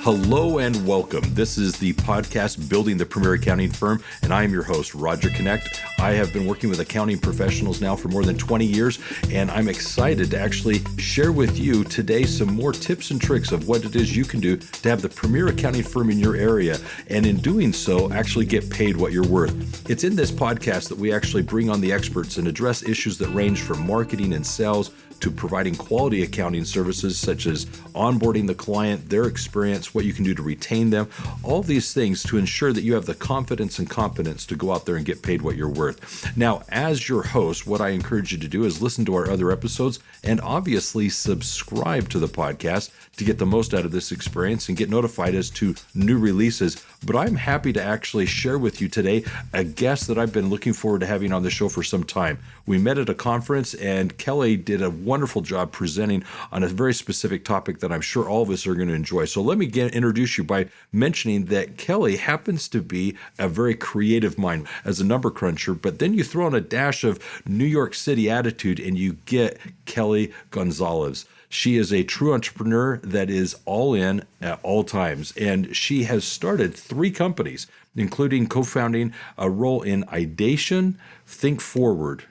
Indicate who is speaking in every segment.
Speaker 1: Hello and welcome. This is the podcast Building the Premier Accounting Firm, and I am your host, Roger Knecht. I have been working with accounting professionals now for more than 20 years, and I'm excited to actually share with you today some more tips and tricks of what it is you can do to have the premier accounting firm in your area, and in doing so, actually get paid what you're worth. It's in this podcast that we actually bring on the experts and address issues that range from marketing and sales to providing quality accounting services such as onboarding the client, their experience, what you can do to retain them, all these things to ensure that you have the confidence and competence to go out there and get paid what you're worth. Now, as your host, what I encourage you to do is listen to our other episodes and obviously subscribe to the podcast to get the most out of this experience and get notified as to new releases. But I'm happy to actually share with you today a guest that I've been looking forward to having on the show for some time. We met at a conference and Kelly did a wonderful job presenting on a very specific topic that I'm sure all of us are going to enjoy. So let me introduce you by mentioning that Kelly happens to be a very creative mind as a number cruncher, but then you throw in a dash of New York City attitude and you get Kelly Gonzalez. She is a true entrepreneur that is all in at all times, and she has started 3 companies, including co-founding a role in Idation, Think Forward.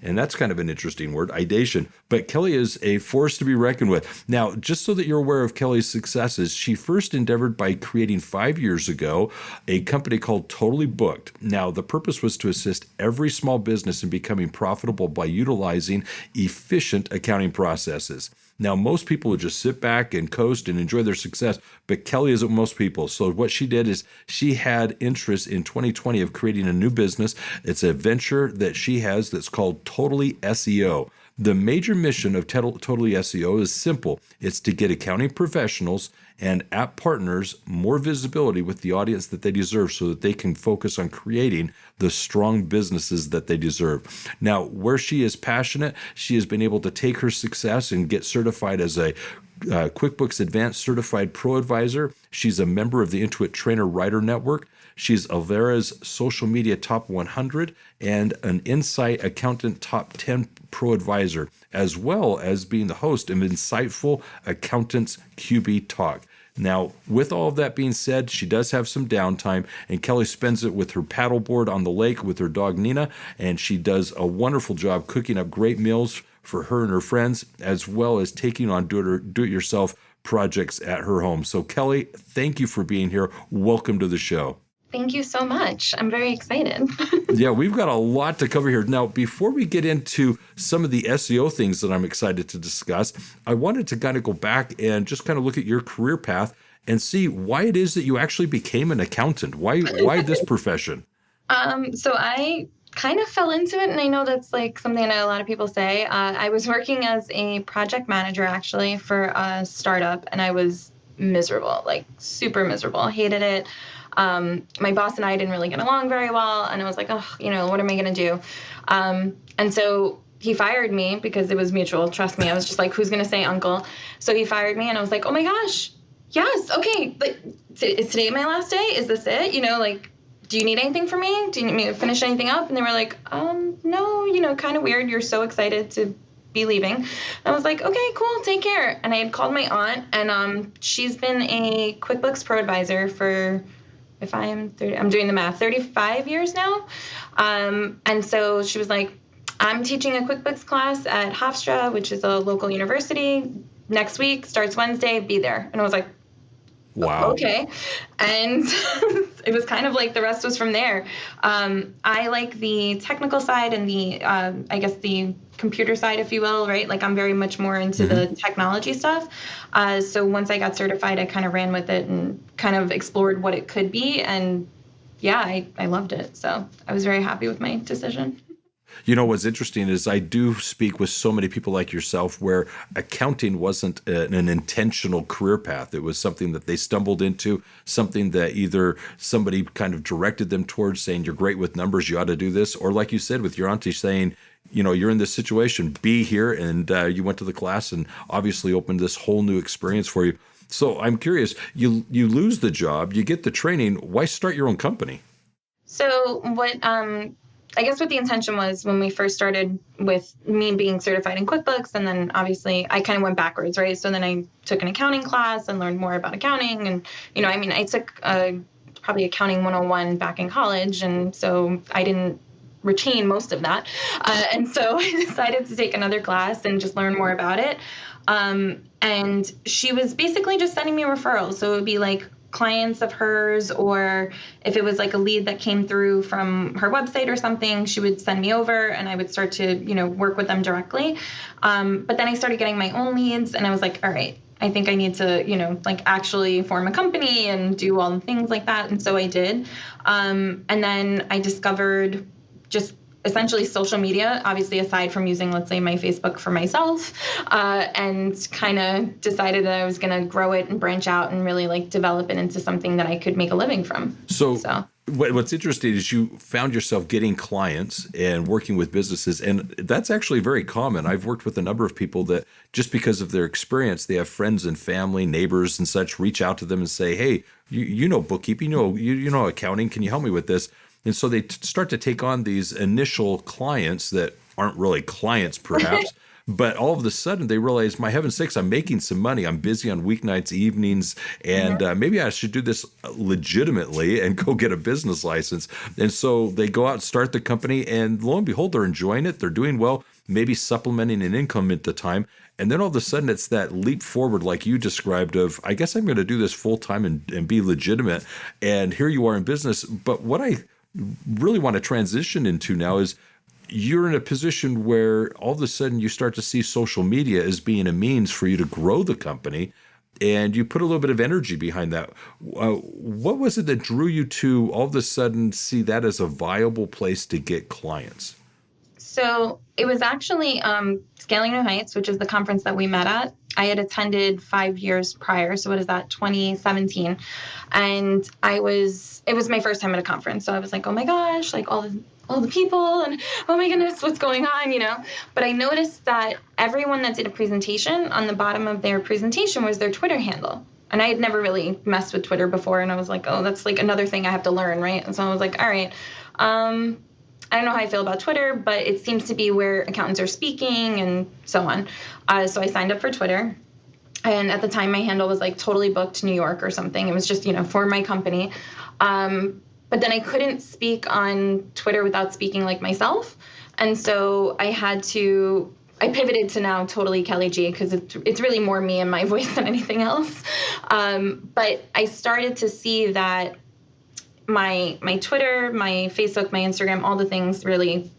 Speaker 1: And that's kind of an interesting word, idation. But Kelly is a force to be reckoned with. Now, just so that you're aware of Kelly's successes, she first endeavored by creating 5 years ago a company called Totally Booked. Now, the purpose was to assist every small business in becoming profitable by utilizing efficient accounting processes. Now, most people would just sit back and coast and enjoy their success, but Kelly isn't most people. So what she did is she had interest in 2020 of creating a new business. It's a venture that she has that's called Totally Seo. The major mission of Totally Seo is simple. It's to get accounting professionals and app partners more visibility with the audience that they deserve so that they can focus on creating the strong businesses that they deserve. Now, where she is passionate, she has been able to take her success and get certified as a QuickBooks Advanced Certified Pro Advisor. She's a member of the Intuit Trainer Writer Network. She's Avera's Social Media Top 100 and an Insight Accountant Top 10 Pro Advisor, as well as being the host of Insightful Accountants QB Talk. Now, with all of that being said, she does have some downtime, and Kelly spends it with her paddleboard on the lake with her dog Nina, and she does a wonderful job cooking up great meals for her and her friends, as well as taking on do-it-yourself projects at her home. So, Kelly, thank you for being here. Welcome to the show.
Speaker 2: Thank you so much. I'm very excited.
Speaker 1: Yeah, we've got a lot to cover here. Now, before we get into some of the SEO things that I'm excited to discuss, I wanted to kind of go back and just kind of look at your career path and see why it is that you actually became an accountant. Why this profession?
Speaker 2: So I kind of fell into it, and I know that's like something that a lot of people say. I was working as a project manager actually for a startup, and I was miserable, like super miserable. Hated it. My boss and I didn't really get along very well, and I was like, oh, what am I going to do? And so he fired me because it was mutual. Trust me. I was just like, who's going to say uncle? So he fired me, and I was like, oh my gosh, yes. Okay. Like, is today my last day? Is this it? Do you need anything from me? Do you need me to finish anything up? And they were like, no, kind of weird. You're so excited to be leaving. I was like, okay, cool, take care. And I had called my aunt, and she's been a QuickBooks Pro Advisor for, if I am 30, I'm doing the math, 35 years now. And so she was like, I'm teaching a QuickBooks class at Hofstra, which is a local university. Next week, starts Wednesday, be there. And I was like,
Speaker 1: wow.
Speaker 2: Okay. And it was kind of like the rest was from there. I like the technical side and the, I guess the computer side, if you will, right? Like I'm very much more into the technology stuff. So once I got certified, I kind of ran with it and kind of explored what it could be. And yeah, I loved it. So I was very happy with my decision.
Speaker 1: You know, what's interesting is I do speak with so many people like yourself where accounting wasn't an intentional career path. It was something that they stumbled into, something that either somebody kind of directed them towards saying, you're great with numbers, you ought to do this. Or like you said, with your auntie saying, you're in this situation, be here. And you went to the class and obviously opened this whole new experience for you. So I'm curious, you lose the job, you get the training. Why start your own company?
Speaker 2: So what I guess what the intention was when we first started with me being certified in QuickBooks, and then obviously I kind of went backwards, right? So then I took an accounting class and learned more about accounting. And, I took probably accounting 101 back in college. And so I didn't retain most of that. And so I decided to take another class and just learn more about it. And she was basically just sending me referrals. So it would be like clients of hers, or if it was like a lead that came through from her website or something, she would send me over and I would start to, work with them directly. But then I started getting my own leads and I was like, all right, I think I need to, actually form a company and do all the things like that. And so I did. And then I discovered just essentially social media, obviously aside from using, let's say, my Facebook for myself, and kind of decided that I was going to grow it and branch out and really like develop it into something that I could make a living from.
Speaker 1: So what's interesting is you found yourself getting clients and working with businesses, and that's actually very common. I've worked with a number of people that just because of their experience, they have friends and family, neighbors and such, reach out to them and say, hey, you know bookkeeping, you know accounting, can you help me with this? And so they start to take on these initial clients that aren't really clients, perhaps, but all of a sudden they realize, my heaven's sakes, I'm making some money. I'm busy on weeknights, evenings, and maybe I should do this legitimately and go get a business license. And so they go out and start the company, and lo and behold, they're enjoying it. They're doing well, maybe supplementing an income at the time. And then all of a sudden it's that leap forward, like you described, of, I guess I'm going to do this full time and be legitimate. And here you are in business. But what I really want to transition into now is you're in a position where all of a sudden you start to see social media as being a means for you to grow the company, and you put a little bit of energy behind that. What was it that drew you to all of a sudden see that as a viable place to get clients?
Speaker 2: So it was actually Scaling New Heights, which is the conference that we met at. I had attended 5 years prior. So what is that, 2017? And it was my first time at a conference. So I was like, oh my gosh, like all the people, and oh my goodness, what's going on, But I noticed that everyone that did a presentation, on the bottom of their presentation was their Twitter handle. And I had never really messed with Twitter before. And I was like, oh, that's like another thing I have to learn, right? And so I was like, all right, I don't know how I feel about Twitter, but it seems to be where accountants are speaking and so on. So I signed up for Twitter. And at the time, my handle was like Totally Booked New York or something. It was just, for my company. But then I couldn't speak on Twitter without speaking like myself. And so I pivoted to now Totally Kelly G, because it's really more me and my voice than anything else. But I started to see that my Twitter, my Facebook, my Instagram, all the things really,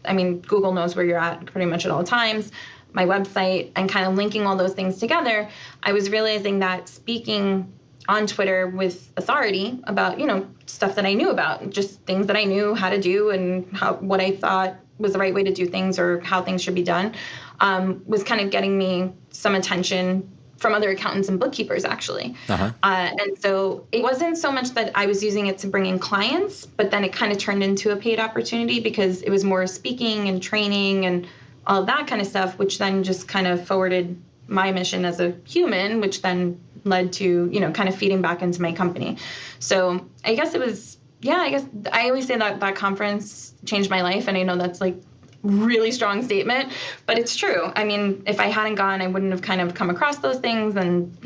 Speaker 2: Google knows where you're at pretty much at all times, my website, and kind of linking all those things together, I was realizing that speaking on Twitter with authority about, stuff that I knew about, just things that I knew how to do and what I thought was the right way to do things or how things should be done, was kind of getting me some attention from other accountants and bookkeepers, actually. And so it wasn't so much that I was using it to bring in clients, but then it kind of turned into a paid opportunity because it was more speaking and training and all of that kind of stuff, which then just kind of forwarded my mission as a human, which then led to, kind of feeding back into my company. So I guess I guess I always say that conference changed my life. And I know that's like really strong statement, but it's true. If I hadn't gone, I wouldn't have kind of come across those things, and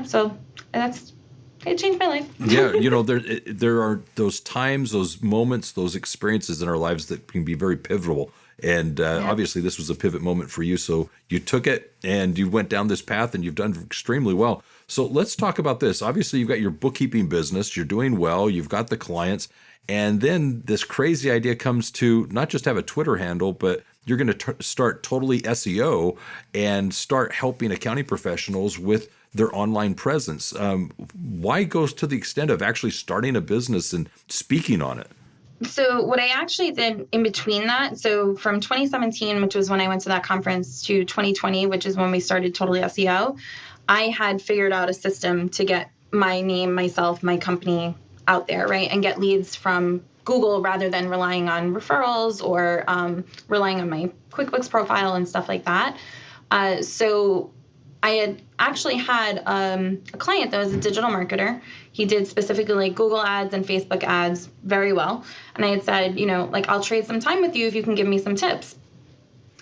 Speaker 2: so it changed my life.
Speaker 1: There are those times, those moments, those experiences in our lives that can be very pivotal. And obviously this was a pivot moment for you. So you took it and you went down this path and you've done extremely well. So let's talk about this. Obviously you've got your bookkeeping business, you're doing well, you've got the clients. And then this crazy idea comes to not just have a Twitter handle, but you're going to start Totally Seo and start helping accounting professionals with their online presence. Why goes to the extent of actually starting a business and speaking on it?
Speaker 2: So what I actually did in between that, so from 2017, which was when I went to that conference, to 2020, which is when we started Totally Seo, I had figured out a system to get my name, myself, my company out there, right, and get leads from Google rather than relying on referrals or relying on my QuickBooks profile and stuff like that. So I had actually had a client that was a digital marketer. He did specifically like Google ads and Facebook ads very well. And I had said, like, I'll trade some time with you if you can give me some tips.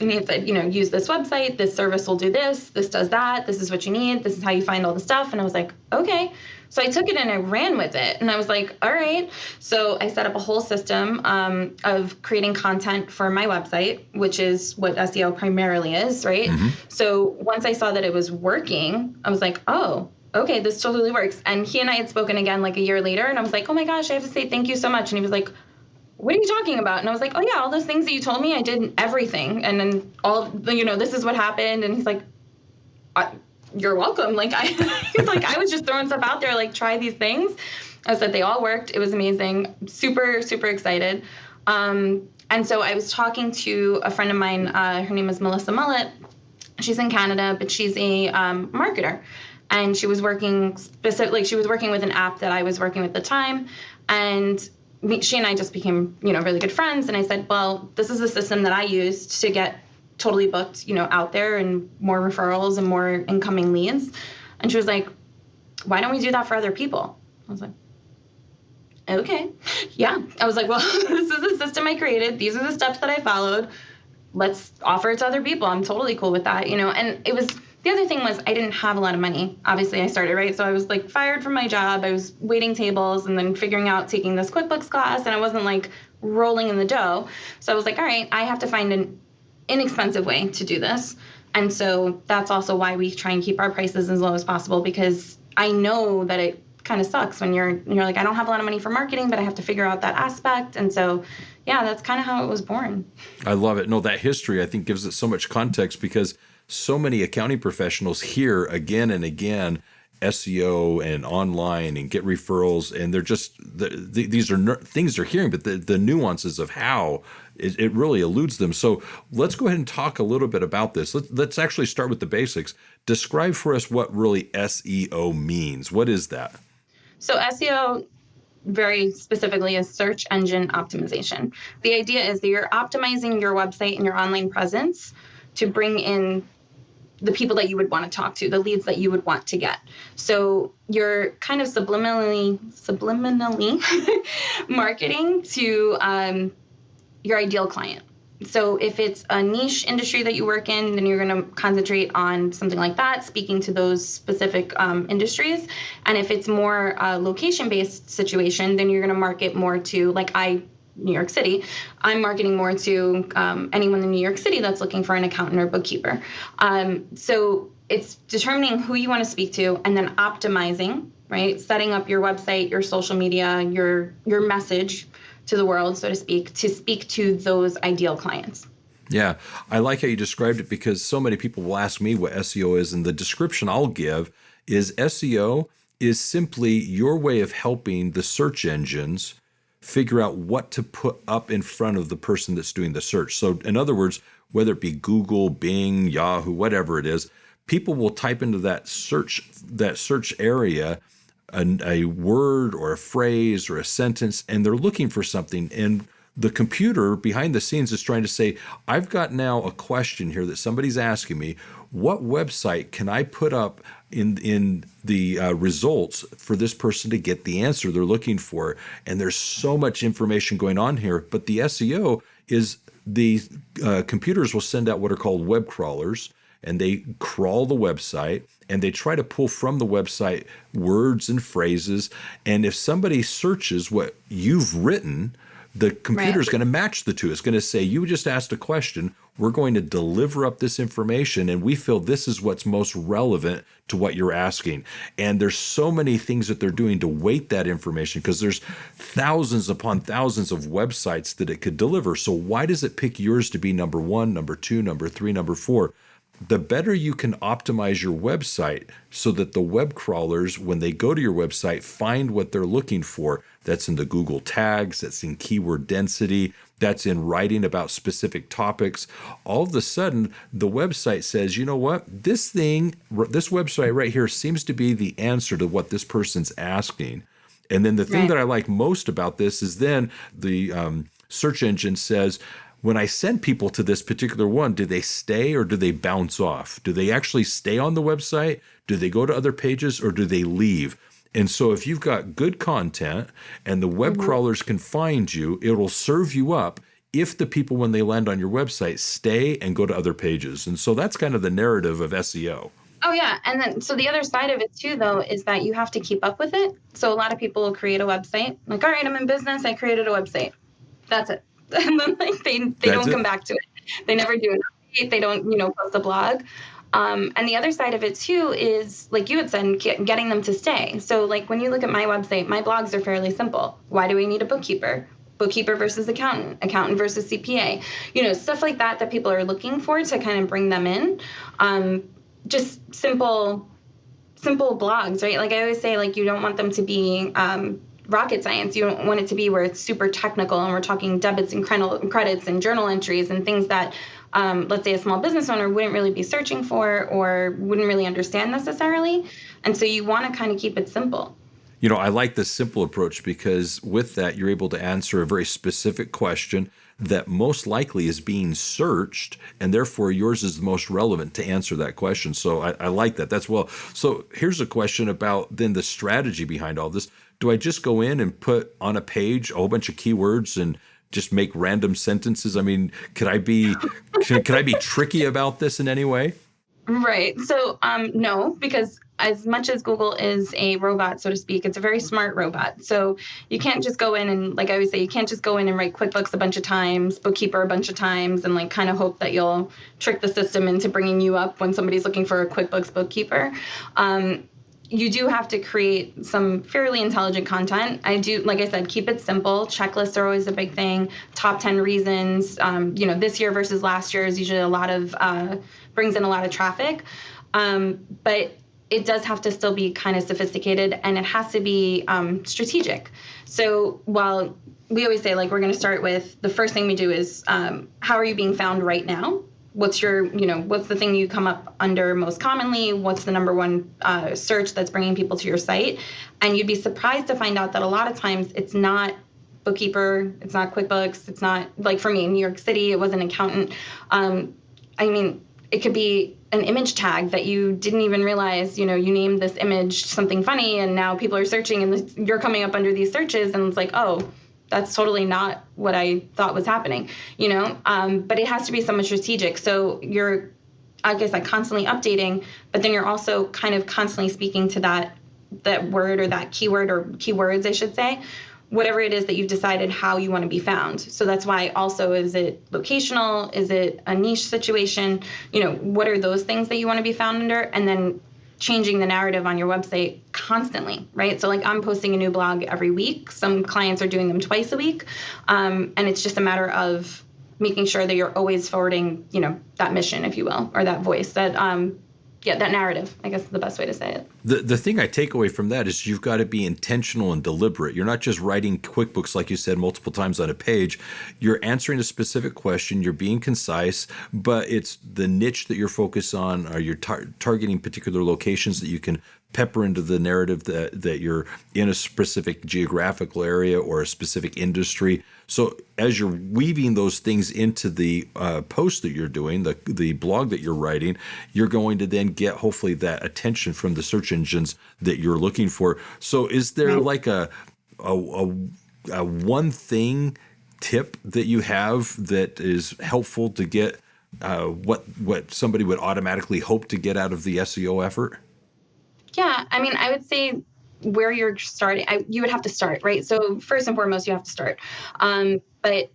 Speaker 2: And he had said, use this website, this service will do this does that, this is what you need, this is how you find all the stuff. And I was like, okay. So I took it and I ran with it. And I was like, all right. So I set up a whole system of creating content for my website, which is what SEO primarily is, right? Mm-hmm. So once I saw that it was working, I was like, oh, okay, this totally works. And he and I had spoken again like a year later. And I was like, oh my gosh, I have to say thank you so much. And he was like, what are you talking about? And I was like, oh yeah, all those things that you told me, I did everything. And then this is what happened. And he's like, you're welcome. Like I was just throwing stuff out there, like try these things. I said they all worked. It was amazing. Super, super excited. And so I was talking to a friend of mine. Her name is Melissa Mullet. She's in Canada, but she's a marketer. And she was working with an app that I was working with at the time. And she and I just became, really good friends. And I said, well, this is the system that I used to get totally booked, out there and more referrals and more incoming leads. And she was like, why don't we do that for other people? I was like, okay. Yeah. I was like, well, this is the system I created. These are the steps that I followed. Let's offer it to other people. I'm totally cool with that, and it was, the other thing was I didn't have a lot of money. Obviously I started, right? So I was like fired from my job. I was waiting tables and then figuring out taking this QuickBooks class, and I wasn't like rolling in the dough. So I was like, all right, I have to find an inexpensive way to do this. And so that's also why we try and keep our prices as low as possible, because I know that it kind of sucks when you're like, I don't have a lot of money for marketing, but I have to figure out that aspect. And so, yeah, that's kind of how it was born.
Speaker 1: I love it. No, that history, I think, gives it so much context, because so many accounting professionals hear again and again SEO and online and get referrals, and they're just these are things they're hearing, but the nuances of how it really eludes them. So let's go ahead and talk a little bit about this. Let's actually start with the basics. Describe for us what really SEO means. What is that?
Speaker 2: So SEO very specifically is search engine optimization. The idea is that you're optimizing your website and your online presence to bring in the people that you would want to talk to, the leads that you would want to get. So you're kind of subliminally marketing to your ideal client. So if it's a niche industry that you work in, then you're going to concentrate on something like that, speaking to those specific industries. And if it's more location-based situation, then you're going to market more to, like New York City, I'm marketing more to anyone in New York City that's looking for an accountant or bookkeeper. So it's determining who you want to speak to and then optimizing, right? Setting up your website, your social media, your message to the world, so to speak to those ideal clients.
Speaker 1: Yeah, I like how you described it, because so many people will ask me what SEO is, and the description I'll give is SEO is simply your way of helping the search engines figure out what to put up in front of the person that's doing the search. So in other words, whether it be Google, Bing, Yahoo, whatever it is, people will type into that search area a word or a phrase or a sentence, and they're looking for something. And the computer behind the scenes is trying to say, I've got now a question here that somebody's asking me. What website can I put up in the results for this person to get the answer they're looking for? And there's so much information going on here. But the SEO is the computers will send out what are called web crawlers, and they crawl the website, and they try to pull from the website words and phrases. And if somebody searches what you've written, the computer is going to match the two. It's going to say, you just asked a question. We're going to deliver up this information, and we feel this is what's most relevant to what you're asking. And there's so many things that they're doing to weight that information, because there's thousands upon thousands of websites that it could deliver. So why does it pick yours to be number 1, number 2, number 3, number 4? The better you can optimize your website so that the web crawlers, when they go to your website, find what they're looking for. That's in the Google tags, that's in keyword density, that's in writing about specific topics. All of a sudden, the website says, you know what, this website right here seems to be the answer to what this person's asking. And then the thing that I like most about this is then the search engine says, when I send people to this particular one, do they stay or do they bounce off? Do they actually stay on the website? Do they go to other pages or do they leave? And so if you've got good content and the web crawlers can find you, it'll serve you up if the people, when they land on your website, stay and go to other pages. And so that's kind of the narrative of SEO.
Speaker 2: Oh, yeah. And then, so the other side of it too, though, is that you have to keep up with it. So a lot of people will create a website, like, all right, I'm in business, I created a website. That's it. And then like they don't come back to it. They never do an update. They don't, post a blog. And the other side of it too is, like you had said, getting them to stay. So like when you look at my website, my blogs are fairly simple. Why do we need a bookkeeper? Bookkeeper versus accountant, accountant versus CPA, stuff like that people are looking for to kind of bring them in. Just simple blogs, right? Like I always say, like you don't want them to be rocket science. You don't want it to be where it's super technical and we're talking debits and credits and journal entries and things that, let's say, a small business owner wouldn't really be searching for or wouldn't really understand necessarily. And so you want to kind of keep it simple.
Speaker 1: I like the simple approach because with that, you're able to answer a very specific question that most likely is being searched, and therefore yours is the most relevant to answer that question. So I like that. That's well. So here's a question about then the strategy behind all this. Do I just go in and put on a page a whole bunch of keywords and just make random sentences? I mean, could I be tricky about this in any way?
Speaker 2: Right. So no, because as much as Google is a robot, so to speak, it's a very smart robot. So you can't just go in and, like I always say, you can't just go in and write QuickBooks a bunch of times, Bookkeeper a bunch of times, and like kind of hope that you'll trick the system into bringing you up when somebody's looking for a QuickBooks Bookkeeper. You do have to create some fairly intelligent content. I do, like I said, keep it simple. Checklists are always a big thing. Top 10 reasons, this year versus last year is usually brings in a lot of traffic. But it does have to still be kind of sophisticated and it has to be strategic. So while we always say, like, we're going to start with the first thing we do is how are you being found right now? What's what's the thing you come up under most commonly? What's the number one search that's bringing people to your site? And you'd be surprised to find out that a lot of times it's not Bookkeeper, it's not QuickBooks, it's not, like for me in New York City, it was an accountant. It could be an image tag that you didn't even realize, you named this image something funny and now people are searching and you're coming up under these searches and it's like, oh, that's totally not what I thought was happening, but it has to be somewhat strategic. So you're, I guess, like constantly updating, but then you're also kind of constantly speaking to that word or that keyword or keywords, I should say, whatever it is that you've decided how you want to be found. So that's why also, is it locational? Is it a niche situation? What are those things that you want to be found under? And then changing the narrative on your website constantly, right? So like I'm posting a new blog every week. Some clients are doing them twice a week. And it's just a matter of making sure that you're always forwarding, that mission, if you will, or that voice, that narrative, I guess is the best way to say it.
Speaker 1: The thing I take away from that is you've got to be intentional and deliberate. You're not just writing QuickBooks, like you said, multiple times on a page. You're answering a specific question. You're being concise, but it's the niche that you're focused on, or you're targeting particular locations that you can pepper into the narrative that you're in a specific geographical area or a specific industry. So as you're weaving those things into the post that you're doing, the blog that you're writing, you're going to then get hopefully that attention from the search engines that you're looking for. So is there like a one thing tip that you have that is helpful to get what somebody would automatically hope to get out of the SEO effort?
Speaker 2: Yeah, I would say where you're starting, you would have to start, right? So first and foremost, you have to start. But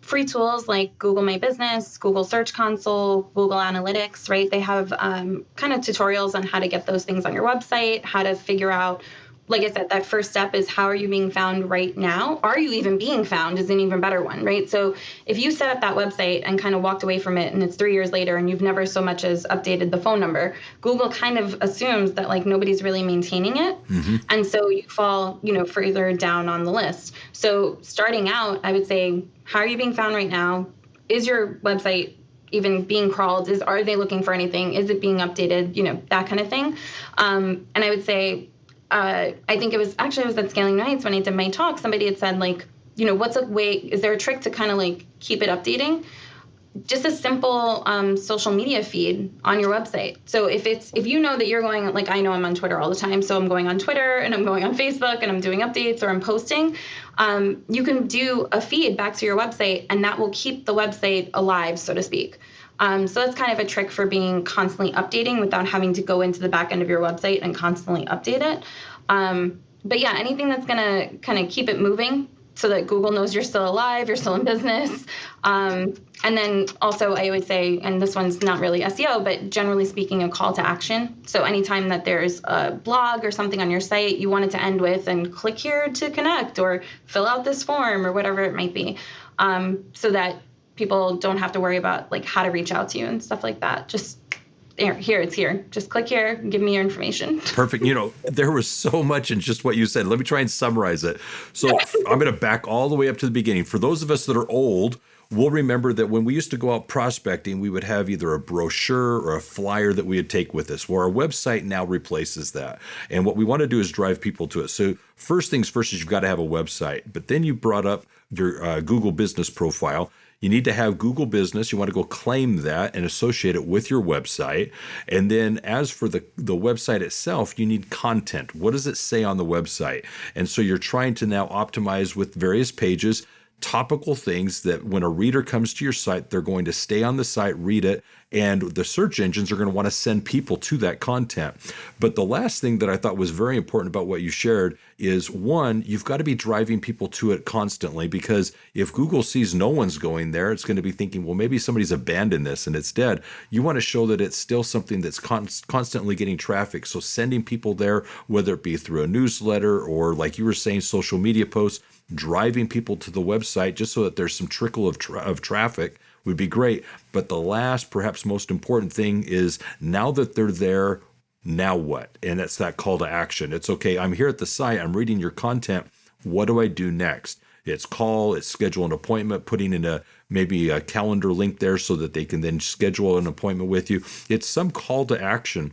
Speaker 2: free tools like Google My Business, Google Search Console, Google Analytics, right? They have kind of tutorials on how to get those things on your website, how to figure out, like I said, that first step is how are you being found right now? Are you even being found is an even better one, right? So if you set up that website and kind of walked away from it and it's 3 years later and you've never so much as updated the phone number, Google kind of assumes that like nobody's really maintaining it. Mm-hmm. And so you fall, further down on the list. So starting out, I would say, how are you being found right now? Is your website even being crawled? Are they looking for anything? Is it being updated? That kind of thing. And I would say, I think it was at Scaling Nights when I did my talk, somebody had said, like, what's a way, is there a trick to kind of like keep it updating? Just a simple social media feed on your website. So if you know that you're going, like I know I'm on Twitter all the time, so I'm going on Twitter and I'm going on Facebook and I'm doing updates or I'm posting, you can do a feed back to your website and that will keep the website alive, so to speak. So that's kind of a trick for being constantly updating without having to go into the back end of your website and constantly update it. But yeah, anything that's going to kind of keep it moving so that Google knows you're still alive, you're still in business. And then also I would say, and this one's not really SEO, but generally speaking, a call to action. So anytime that there's a blog or something on your site, you want it to end with, and click here to connect or fill out this form or whatever it might be. So that people don't have to worry about like how to reach out to you and stuff like that. Just here, it's here. Just click here, give me your information.
Speaker 1: Perfect. There was so much in just what you said. Let me try and summarize it. So I'm going to back all the way up to the beginning. For those of us that are old, we'll remember that when we used to go out prospecting, we would have either a brochure or a flyer that we would take with us. Well, our website now replaces that. And what we want to do is drive people to it. So first things first is you've got to have a website. But then you brought up your Google business profile. You need to have Google Business. You want to go claim that and associate it with your website. And then as for the website itself, you need content. What does it say on the website? And so you're trying to now optimize with various pages, topical things that when a reader comes to your site, they're going to stay on the site, read it, and the search engines are going to want to send people to that content. But the last thing that I thought was very important about what you shared is, one, you've got to be driving people to it constantly, because if Google sees no one's going there, it's going to be thinking, well, maybe somebody's abandoned this and it's dead. You want to show that it's still something that's constantly getting traffic. So sending people there, whether it be through a newsletter or, like you were saying, social media posts, driving people to the website just so that there's some trickle of traffic would be great. But the last, perhaps most important thing is, now that they're there, now what? And that's that call to action. It's okay, I'm here at the site, I'm reading your content. What do I do next? It's call, it's schedule an appointment, putting in maybe a calendar link there so that they can then schedule an appointment with you. It's some call to action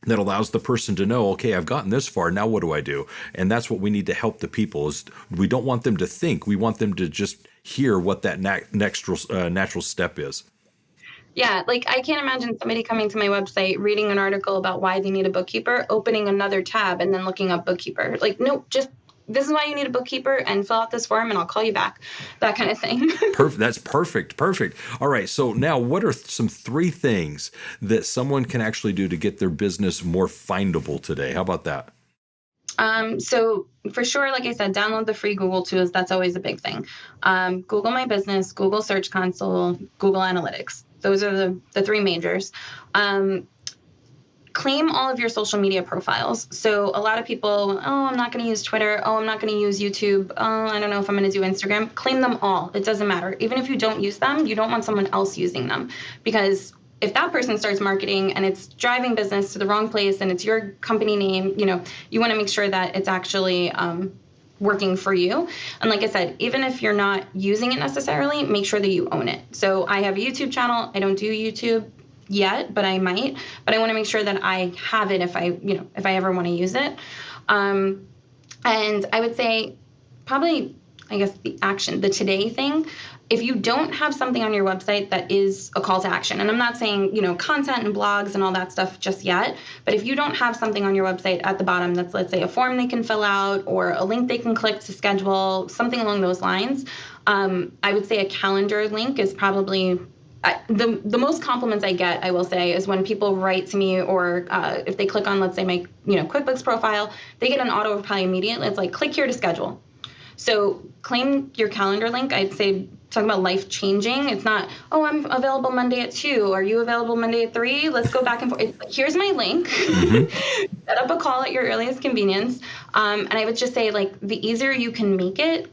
Speaker 1: that allows the person to know, okay, I've gotten this far, now what do I do? And that's what we need to help the people, is we don't want them to think, we want them to just hear what that natural step is.
Speaker 2: Yeah, like I can't imagine somebody coming to my website, reading an article about why they need a bookkeeper, opening another tab and then looking up bookkeeper. Like, no, just this is why you need a bookkeeper, and fill out this form and I'll call you back. That kind of thing.
Speaker 1: Perfect. That's perfect. Perfect. All right. So now, what are some 3 things that someone can actually do to get their business more findable today? How about that?
Speaker 2: So for sure, like I said, download the free Google tools. That's always a big thing. Google My Business, Google Search Console, Google Analytics. Those are the 3 majors. Claim all of your social media profiles. So a lot of people, I'm not going to use Twitter. I'm not going to use YouTube. I don't know if I'm going to do Instagram. Claim them all. It doesn't matter. Even if you don't use them, you don't want someone else using them, because if that person starts marketing and it's driving business to the wrong place and it's your company name, you want to make sure that it's actually working for you. And like I said, even if you're not using it necessarily, make sure that you own it. So I have a YouTube channel. I don't do YouTube yet, but I might. But I want to make sure that I have it if I ever want to use it. And I would say probably, I guess, the today thing. If you don't have something on your website that is a call to action, and I'm not saying, content and blogs and all that stuff just yet, but if you don't have something on your website at the bottom that's, let's say, a form they can fill out or a link they can click to schedule, something along those lines, I would say a calendar link is probably the most compliments I get, I will say, is when people write to me, or if they click on, let's say, my QuickBooks profile, they get an auto reply immediately. It's like, click here to schedule. So claim your calendar link. I'd say, talking about life changing. It's not, I'm available Monday at 2. Are you available Monday at 3? Let's go back and forth. It's like, here's my link. Mm-hmm. Set up a call at your earliest convenience. And I would just say, like, the easier you can make it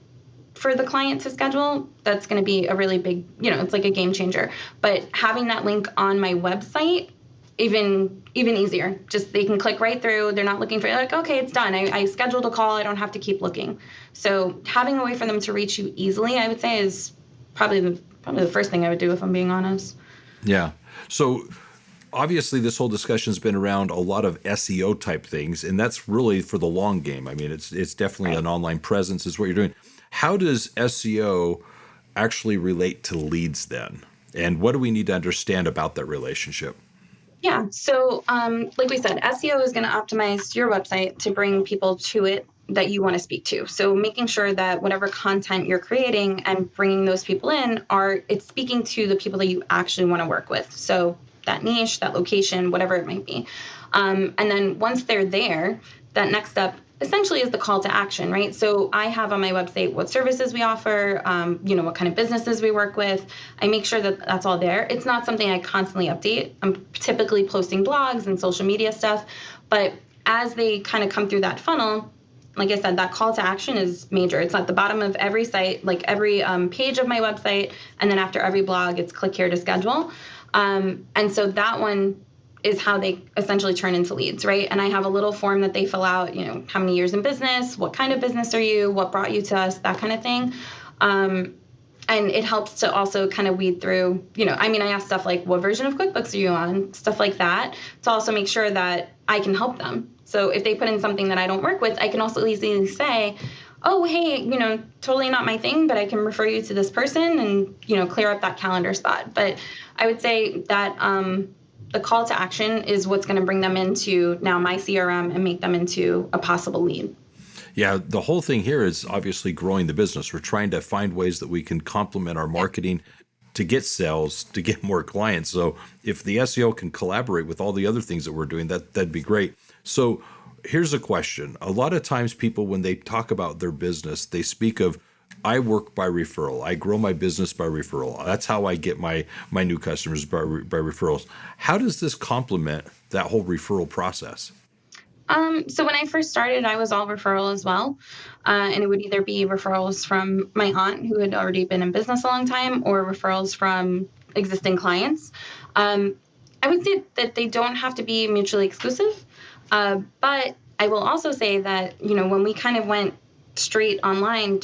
Speaker 2: for the client to schedule, that's going to be a really big, it's like a game changer. But having that link on my website, even easier. Just they can click right through. They're not looking for, like, okay, it's done. I scheduled a call. I don't have to keep looking. So having a way for them to reach you easily, I would say, is probably the first thing I would do, if I'm being honest.
Speaker 1: Yeah. So obviously this whole discussion's been around a lot of SEO type things, and that's really for the long game. I mean, it's definitely an online presence is what you're doing. How does SEO actually relate to leads then? And what do we need to understand about that relationship?
Speaker 2: Yeah. So, like we said, SEO is going to optimize your website to bring people to it that you want to speak to. So making sure that whatever content you're creating and bringing those people in it's speaking to the people that you actually want to work with. So that niche, that location, whatever it might be. And then once they're there, that next step essentially is the call to action, right? So I have on my website what services we offer, what kind of businesses we work with. I make sure that that's all there. It's not something I constantly update. I'm typically posting blogs and social media stuff, but as they kind of come through that funnel, like I said, that call to action is major. It's at the bottom of every site, like every page of my website, and then after every blog, it's click here to schedule. And so that one is how they essentially turn into leads, right? And I have a little form that they fill out, how many years in business, what kind of business are you, what brought you to us, that kind of thing. And it helps to also kind of weed through, I ask stuff like, what version of QuickBooks are you on? Stuff like that, to also make sure that I can help them. So if they put in something that I don't work with, I can also easily say, oh, hey, totally not my thing, but I can refer you to this person and, clear up that calendar spot. But I would say that the call to action is what's going to bring them into now my CRM and make them into a possible lead.
Speaker 1: Yeah, the whole thing here is obviously growing the business. We're trying to find ways that we can complement our marketing to get sales, to get more clients. So if the SEO can collaborate with all the other things that we're doing, that'd be great. So here's a question. A lot of times people, when they talk about their business, they speak of, I work by referral. I grow my business by referral. That's how I get my new customers, by referrals. How does this complement that whole referral process?
Speaker 2: So when I first started, I was all referral as well. And it would either be referrals from my aunt who had already been in business a long time or referrals from existing clients. I would say that they don't have to be mutually exclusive. But I will also say that, when we kind of went straight online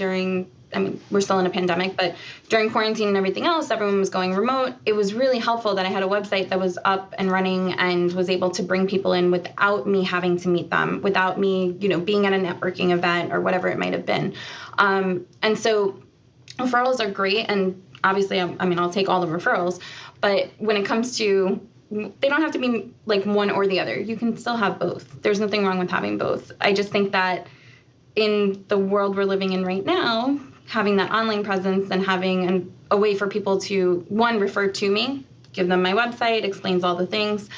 Speaker 2: we're still in a pandemic, but during quarantine and everything else, everyone was going remote. It was really helpful that I had a website that was up and running and was able to bring people in without me having to meet them, without me, being at a networking event or whatever it might have been. And so referrals are great. And obviously, I'll take all the referrals, but when it comes to, they don't have to be like one or the other. You can still have both. There's nothing wrong with having both. I just think that in the world we're living in right now, having that online presence and having a way for people to, one, refer to me, give them my website, explains all the things,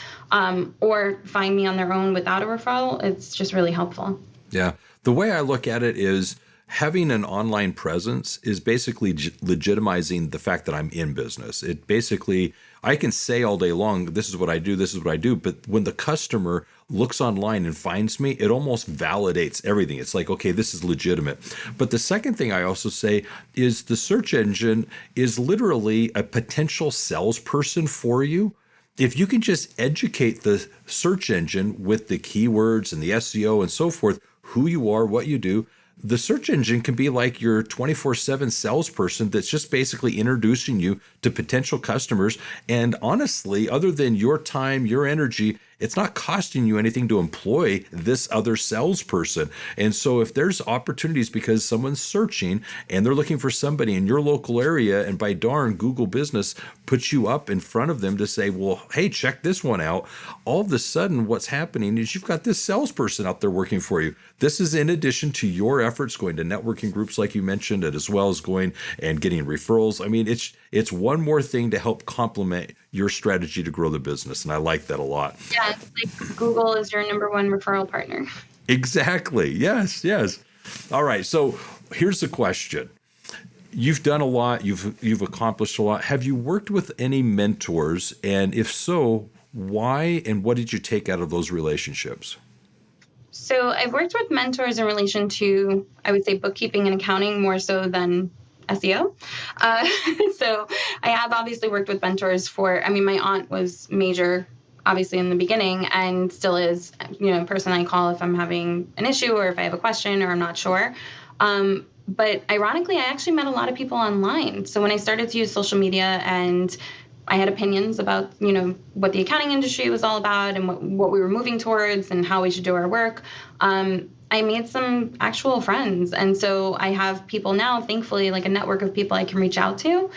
Speaker 2: or find me on their own without a referral, it's just really helpful.
Speaker 1: Yeah. The way I look at it is having an online presence is basically legitimizing the fact that I'm in business. It basically, I can say all day long, this is what I do, but when the customer looks online and finds me, it almost validates everything. It's like, okay, this is legitimate. But the second thing I also say is the search engine is literally a potential salesperson for you. If you can just educate the search engine with the keywords and the SEO and so forth, who you are, what you do, the search engine can be like your 24/7 salesperson that's just basically introducing you to potential customers. And honestly, other than your time, your energy, it's not costing you anything to employ this other salesperson. And so if there's opportunities because someone's searching and they're looking for somebody in your local area, and by darn, Google Business puts you up in front of them to say, well, hey, check this one out. All of a sudden, what's happening is you've got this salesperson out there working for you. This is in addition to your efforts going to networking groups like you mentioned, and as well as going and getting referrals. I mean, it's one more thing to help complement your strategy to grow the business. And I like that a lot.
Speaker 2: Yeah, it's like Google is your number one referral partner.
Speaker 1: Exactly. Yes. All right. So here's the question. You've done a lot. You've accomplished a lot. Have you worked with any mentors? And if so, why and what did you take out of those relationships?
Speaker 2: So I've worked with mentors in relation to, I would say, bookkeeping and accounting more so than SEO. So I have obviously worked with mentors my aunt was major, obviously, in the beginning and still is, a person I call if I'm having an issue or if I have a question or I'm not sure. But ironically, I actually met a lot of people online. So when I started to use social media and I had opinions about, what the accounting industry was all about and what we were moving towards and how we should do our work, I made some actual friends. And so I have people now, thankfully, like a network of people I can reach out to.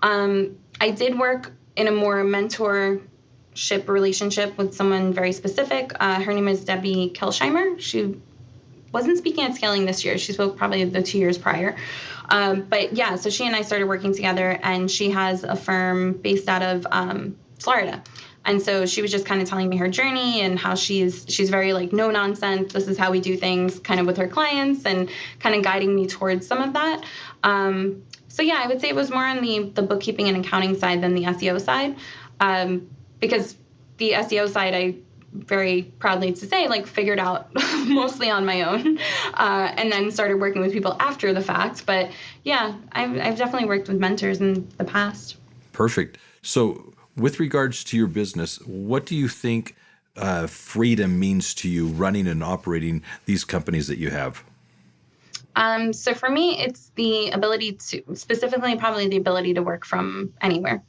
Speaker 2: I did work in a more mentorship relationship with someone very specific. Her name is Debbie Kelsheimer. She wasn't speaking at scaling this year. She spoke probably the 2 years prior. But yeah, so she and I started working together, and she has a firm based out of Florida. And so she was just kind of telling me her journey and how she's very like no nonsense. This is how we do things kind of with her clients, and kind of guiding me towards some of that. So yeah, I would say it was more on the bookkeeping and accounting side than the SEO side, because the SEO side, I very proudly to say, like figured out mostly on my own, and then started working with people after the fact. But yeah, I've definitely worked with mentors in the past.
Speaker 1: Perfect. So with regards to your business, what do you think freedom means to you running and operating these companies that you have?
Speaker 2: So for me, it's the ability to, specifically probably the ability to work from anywhere.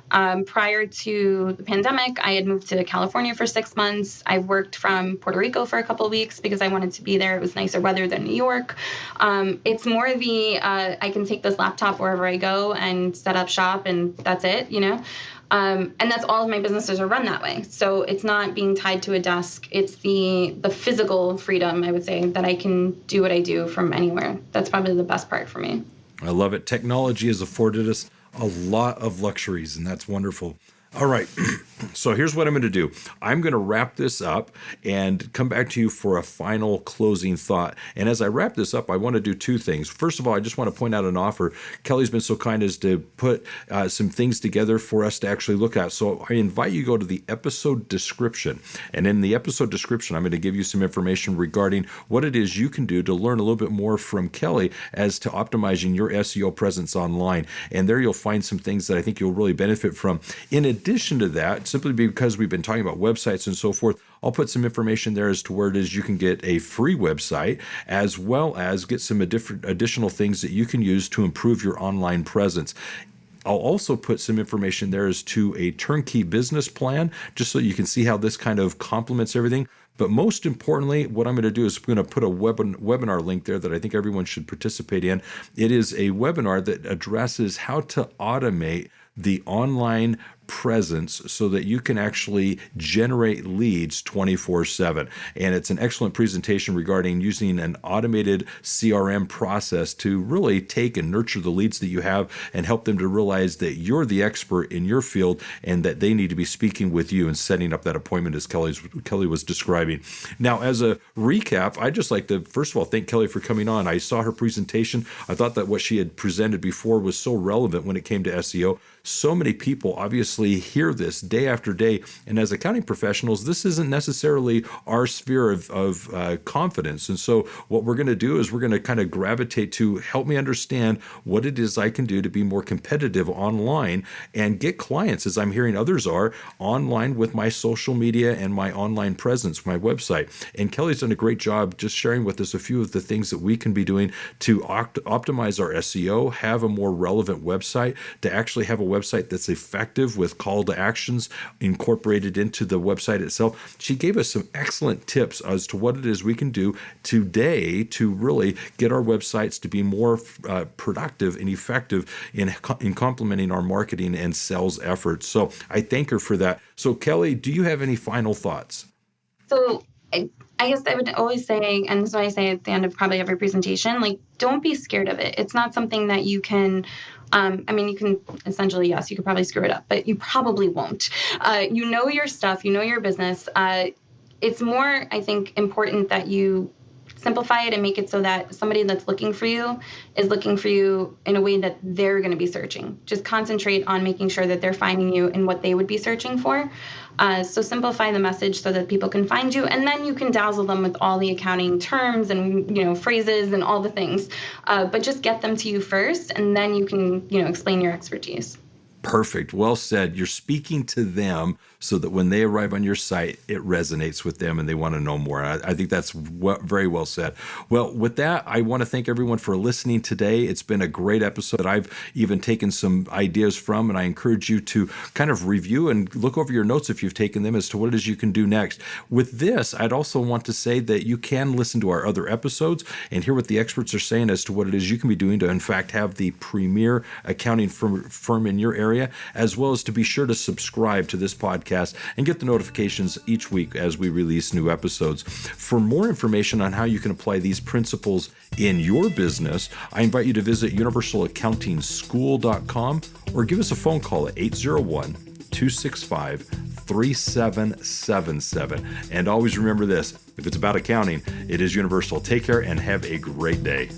Speaker 2: Prior to the pandemic, I had moved to California for 6 months. I worked from Puerto Rico for a couple of weeks because I wanted to be there. It was nicer weather than New York. It's more I can take this laptop wherever I go and set up shop, and that's it, you know? And that's all of my businesses are run that way. So it's not being tied to a desk. It's the physical freedom, I would say, that I can do what I do from anywhere. That's probably the best part for me.
Speaker 1: I love it. Technology has afforded us a lot of luxuries, and that's wonderful. All right. So here's what I'm going to do. I'm going to wrap this up and come back to you for a final closing thought. And as I wrap this up, I want to do two things. First of all, I just want to point out an offer. Kelly's been so kind as to put some things together for us to actually look at. So I invite you to go to the episode description. And in the episode description, I'm going to give you some information regarding what it is you can do to learn a little bit more from Kelly as to optimizing your SEO presence online. And there you'll find some things that I think you'll really benefit from. In addition to that, simply because we've been talking about websites and so forth, I'll put some information there as to where it is you can get a free website, as well as get some additional things that you can use to improve your online presence. I'll also put some information there as to a turnkey business plan, just so you can see how this kind of complements everything. But most importantly, what I'm going to do is I'm going to put a webinar link there that I think everyone should participate in. It is a webinar that addresses how to automate the online presence so that you can actually generate leads 24/7. And it's an excellent presentation regarding using an automated CRM process to really take and nurture the leads that you have and help them to realize that you're the expert in your field and that they need to be speaking with you and setting up that appointment as Kelly was describing. Now, as a recap, I'd just like to, first of all, thank Kelly for coming on. I saw her presentation. I thought that what she had presented before was so relevant when it came to SEO. So many people obviously hear this day after day, and as accounting professionals, this isn't necessarily our sphere of confidence. And so what we're going to do is we're going to kind of gravitate to help me understand what it is I can do to be more competitive online and get clients, as I'm hearing others are, online with my social media and my online presence, my website. And Kelly's done a great job just sharing with us a few of the things that we can be doing to optimize our SEO, have a more relevant website, to actually have a website that's effective with call to actions incorporated into the website itself. She gave us some excellent tips as to what it is we can do today to really get our websites to be more productive and effective in complementing our marketing and sales efforts. So I thank her for that. So Kelly, do you have any final thoughts?
Speaker 2: So I guess I would always say, and this is what I say at the end of probably every presentation, like, don't be scared of it. It's not something that you can, you can essentially, yes, you could probably screw it up, but you probably won't. You know your stuff, you know your business. It's more, I think, important that you simplify it and make it so that somebody that's looking for you is looking for you in a way that they're going to be searching. Just concentrate on making sure that they're finding you in what they would be searching for. So simplify the message so that people can find you, and then you can dazzle them with all the accounting terms and phrases and all the things. But just get them to you first, and then you can explain your expertise.
Speaker 1: Perfect. Well said. You're speaking to them so that when they arrive on your site, it resonates with them and they want to know more. I think that's very well said. Well, with that, I want to thank everyone for listening today. It's been a great episode that I've even taken some ideas from, and I encourage you to kind of review and look over your notes if you've taken them as to what it is you can do next. With this, I'd also want to say that you can listen to our other episodes and hear what the experts are saying as to what it is you can be doing to, in fact, have the premier accounting firm in your area, as well as to be sure to subscribe to this podcast and get the notifications each week as we release new episodes. For more information on how you can apply these principles in your business, I invite you to visit universalaccountingschool.com or give us a phone call at 801-265-3777. And always remember this, if it's about accounting, it is universal. Take care and have a great day.